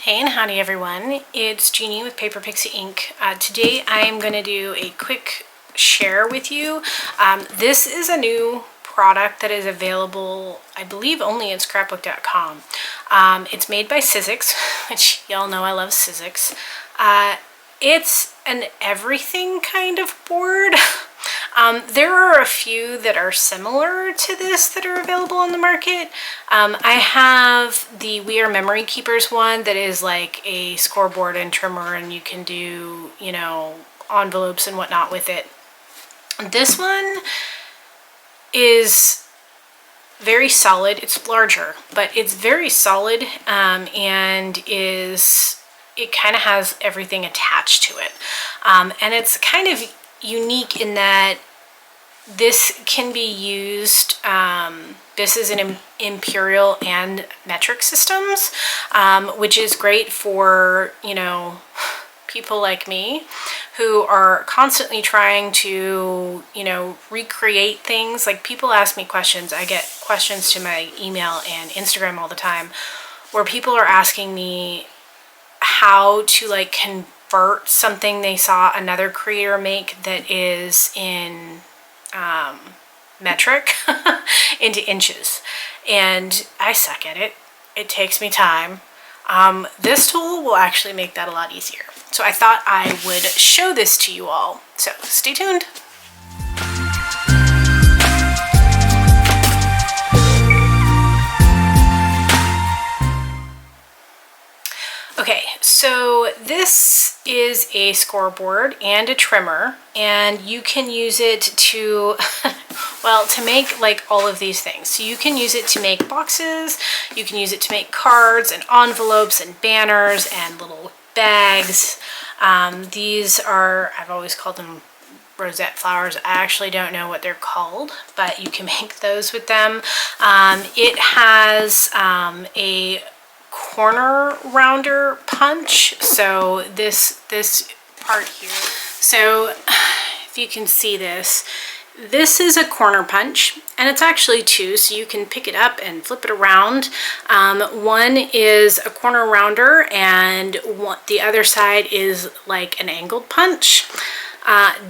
Hey and howdy everyone, it's Jeannie with Paper Pixie Ink. Today I am going to do a quick share with you. This is a new product that is available, I believe, only at scrapbook.com. It's made by Sizzix, which y'all know I love Sizzix. It's an everything kind of board. There are a few that are similar to this that are available on the market. I have the We Are Memory Keepers one that is like a scoreboard and trimmer, and you can do, you know, envelopes and whatnot with it. This one is very solid. It's larger, but it's very solid, and it kind of has everything attached to it. And it's kind of unique in that this can be used, this is an imperial and metric systems, which is great for, you know, people like me who are constantly trying to, you know, recreate things. Like, people ask me questions. I get questions to my email and Instagram all the time where people are asking me how to like convert something they saw another creator make that is in metric into inches, and I suck at it. It takes me time. This tool will actually make that a lot easier. So I thought I would show this to you all. So stay tuned. Okay, so this is a scoreboard and a trimmer, and you can use it to, well, to make like all of these things. So you can use it to make boxes, you can use it to make cards and envelopes and banners and little bags. These are, I've always called them rosette flowers. I actually don't know what they're called, but you can make those with them. It has a corner rounder punch, so this part here, so if you can see this is a corner punch, and it's actually two, so you can pick it up and flip it around. One is a corner rounder, and the other side is like an angled punch.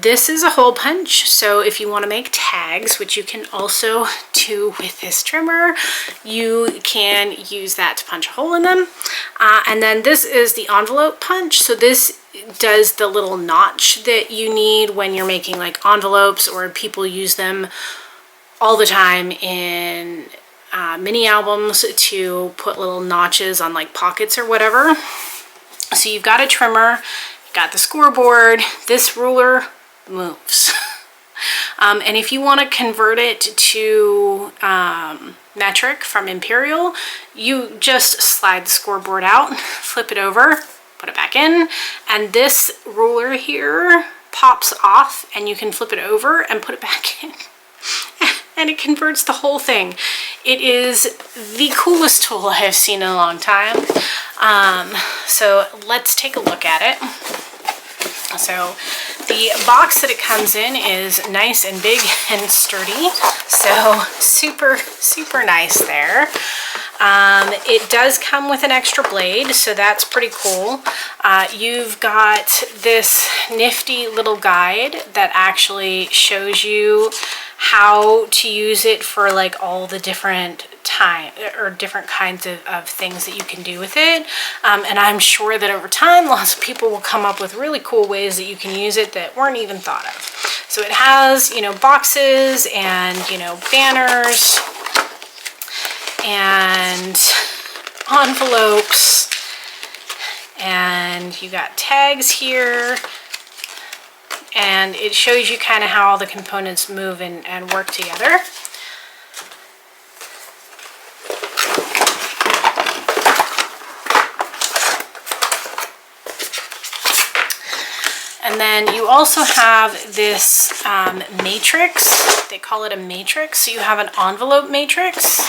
This is a hole punch, so if you want to make tags, which you can also do with this trimmer, you can use that to punch a hole in them. And then this is the envelope punch, so this does the little notch that you need when you're making like envelopes, or people use them all the time in mini albums to put little notches on like pockets or whatever. So you've got a trimmer, got the scoreboard, this ruler moves. And if you want to convert it to metric from imperial, you just slide the scoreboard out, flip it over, put it back in, and this ruler here pops off, and you can flip it over and put it back in. And it converts the whole thing. It is the coolest tool I have seen in a long time. So let's take a look at it. So the box that it comes in is nice and big and sturdy, so super nice there. It does come with an extra blade, so that's pretty cool. You've got this nifty little guide that actually shows you how to use it for like all the different different kinds of things that you can do with it. And I'm sure that over time lots of people will come up with really cool ways that you can use it that weren't even thought of. So it has, you know, boxes and, you know, banners and envelopes, and you got tags here, and it shows you kind of how all the components move and work together. And then you also have this matrix. They call it a matrix. So you have an envelope matrix.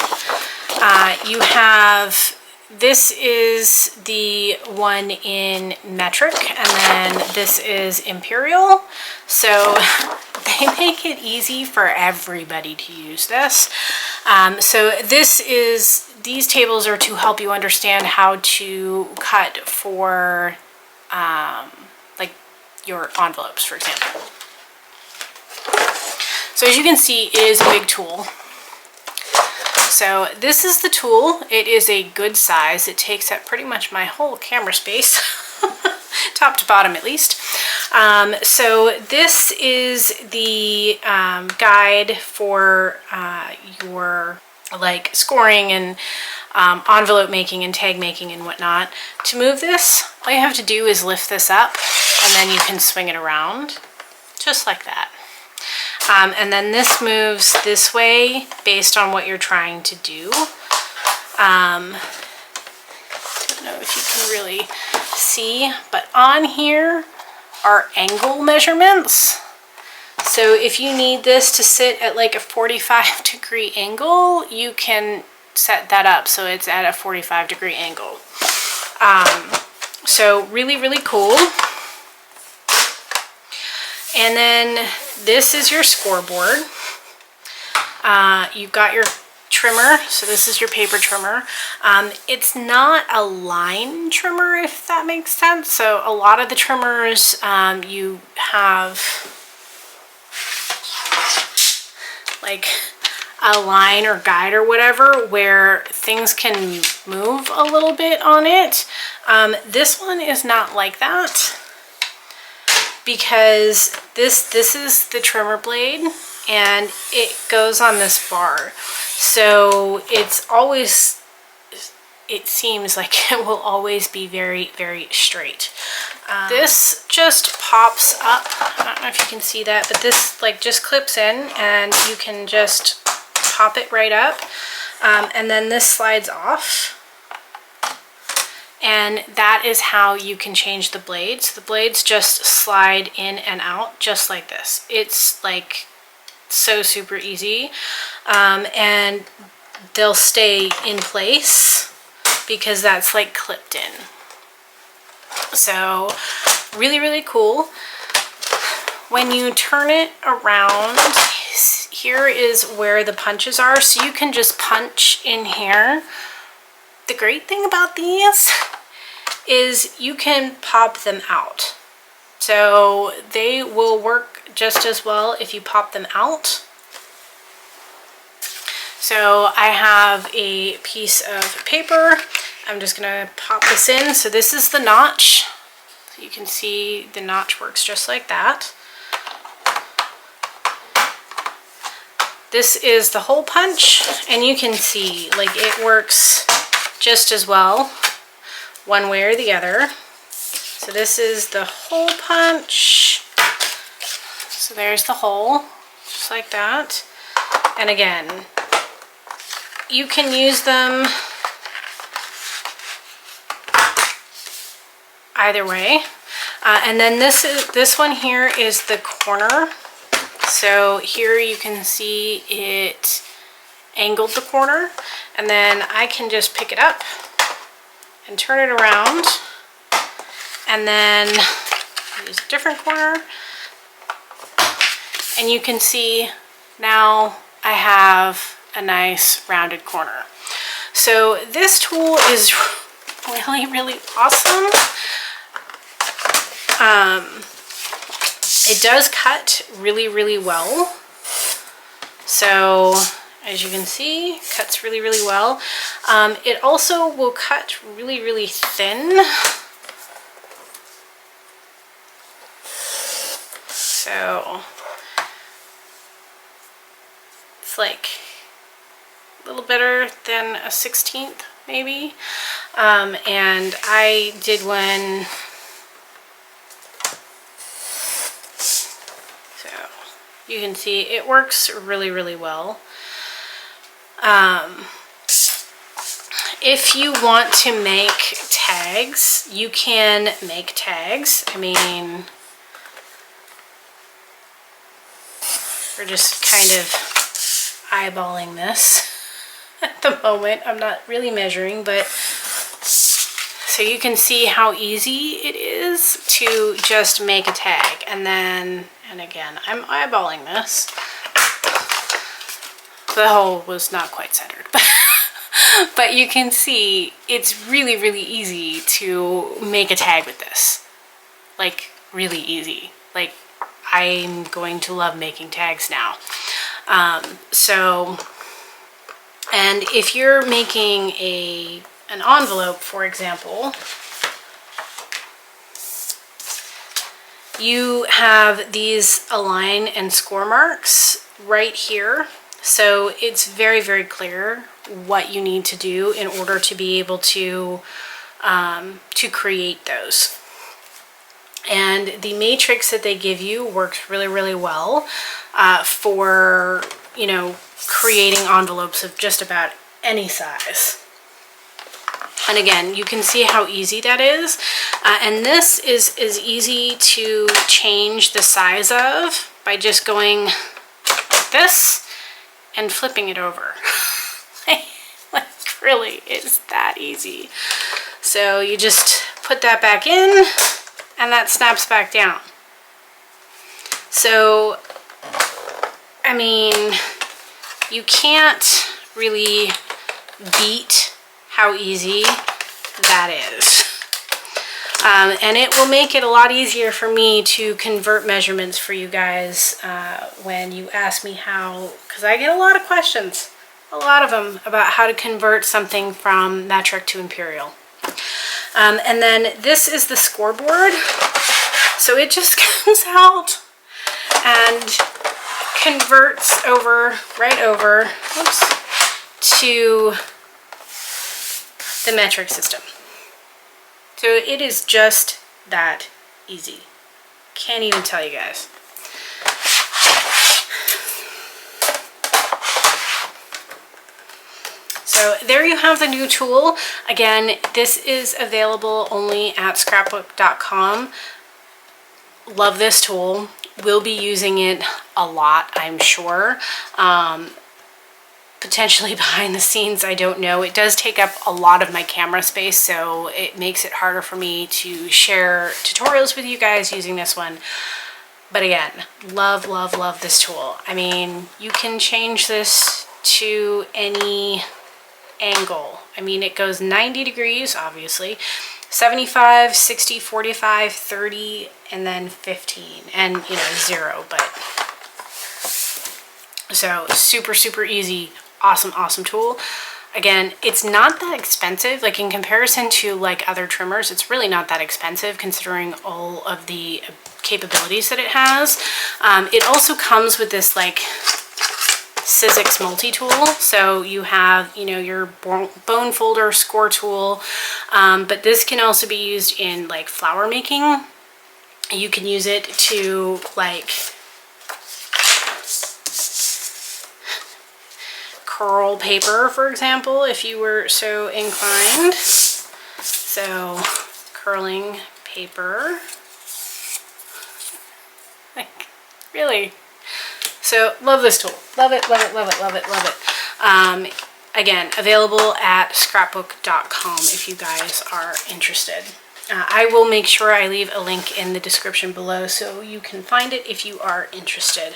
You have, this is the one in metric, and then this is imperial. So they make it easy for everybody to use this. So this is these tables are to help you understand how to cut for like your envelopes, for example. So as you can see, it is a big tool. So this is the tool. It is a good size. It takes up pretty much my whole camera space, top to bottom at least. So this is the guide for your like scoring and envelope making and tag making and whatnot. To move this, all you have to do is lift this up and then you can swing it around just like that. And then this moves this way based on what you're trying to do. I don't know if you can really see, but on here are angle measurements. So if you need this to sit at like a 45-degree angle, you can set that up so it's at a 45-degree angle. So really, really cool. And then this is your scoreboard. You've got your trimmer, so this is your paper trimmer. It's not a line trimmer, if that makes sense. So a lot of the trimmers you have like a line or guide or whatever where things can move a little bit on it. This one is not like that, because this is the trimmer blade and it goes on this bar. So it's always, it seems like it will always be very, very straight. This just pops up. I don't know if you can see that, but this like just clips in and you can just pop it right up. And then this slides off. And that is how you can change the blades. The blades just slide in and out just like this. It's like so super easy. And they'll stay in place because that's like clipped in. So really, really cool. When you turn it around, here is where the punches are. So you can just punch in here. The great thing about these is you can pop them out. So they will work just as well if you pop them out. So I have a piece of paper. I'm just gonna pop this in. So this is the notch. So you can see the notch works just like that. This is the hole punch, and you can see like it works just as well one way or the other. So this is the hole punch. So there's the hole, just like that. And again, you can use them either way. And then this one here is the corner. So here you can see it angled the corner, and then I can just pick it up and turn it around, and then use a different corner, and you can see now I have a nice rounded corner. So this tool is really, really awesome. It does cut really, really well. So as you can see, cuts really, really well. It also will cut really, really thin. So it's like a little better than a 1/16 maybe. And I did one. So you can see it works really, really well. If you want to make tags, you can make tags. I mean, we're just kind of eyeballing this at the moment. I'm not really measuring, but so you can see how easy it is to just make a tag. And then, and again, I'm eyeballing this. The hole was not quite centered, but But you can see it's really, really easy to make a tag with this. Like, really easy. Like, I'm going to love making tags now. And if you're making an envelope, for example, you have these align and score marks right here. So it's very, very clear what you need to do in order to be able to create those. And the matrix that they give you works really, really well for, you know, creating envelopes of just about any size. And again, you can see how easy that is. And this is easy to change the size of by just going like this and flipping it over. Like, really, it's that easy. So you just put that back in and that snaps back down. So, I mean, you can't really beat how easy that is. And it will make it a lot easier for me to convert measurements for you guys when you ask me how, because I get a lot of questions, a lot of them, about how to convert something from metric to imperial. And then this is the scoreboard. So it just comes out and converts over, right over, whoops, to the metric system. So it is just that easy. Can't even tell you guys. So there you have the new tool. Again, this is available only at scrapbook.com. Love this tool. We'll be using it a lot, I'm sure. Potentially behind the scenes, I don't know. It does take up a lot of my camera space, so it makes it harder for me to share tutorials with you guys using this one. But again, love, love, love this tool. I mean, you can change this to any angle. I mean, it goes 90 degrees, obviously, 75, 60, 45, 30, and then 15, and, you know, 0, but so super, super easy. Awesome, awesome tool. Again, it's not that expensive. Like, in comparison to like other trimmers, it's really not that expensive considering all of the capabilities that it has. It also comes with this like Sizzix multi-tool. So you have, you know, your bone folder score tool, but this can also be used in like flower making. You can use it to like curl paper, for example, if you were so inclined. So curling paper, like, really. So love this tool. Love it, love it, love it, love it, love it. Again, available at scrapbook.com if you guys are interested. I will make sure I leave a link in the description below so you can find it if you are interested.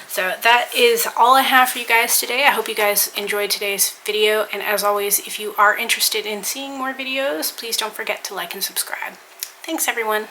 So that is all I have for you guys today. I hope you guys enjoyed today's video, and as always, if you are interested in seeing more videos, please don't forget to like and subscribe. Thanks, everyone.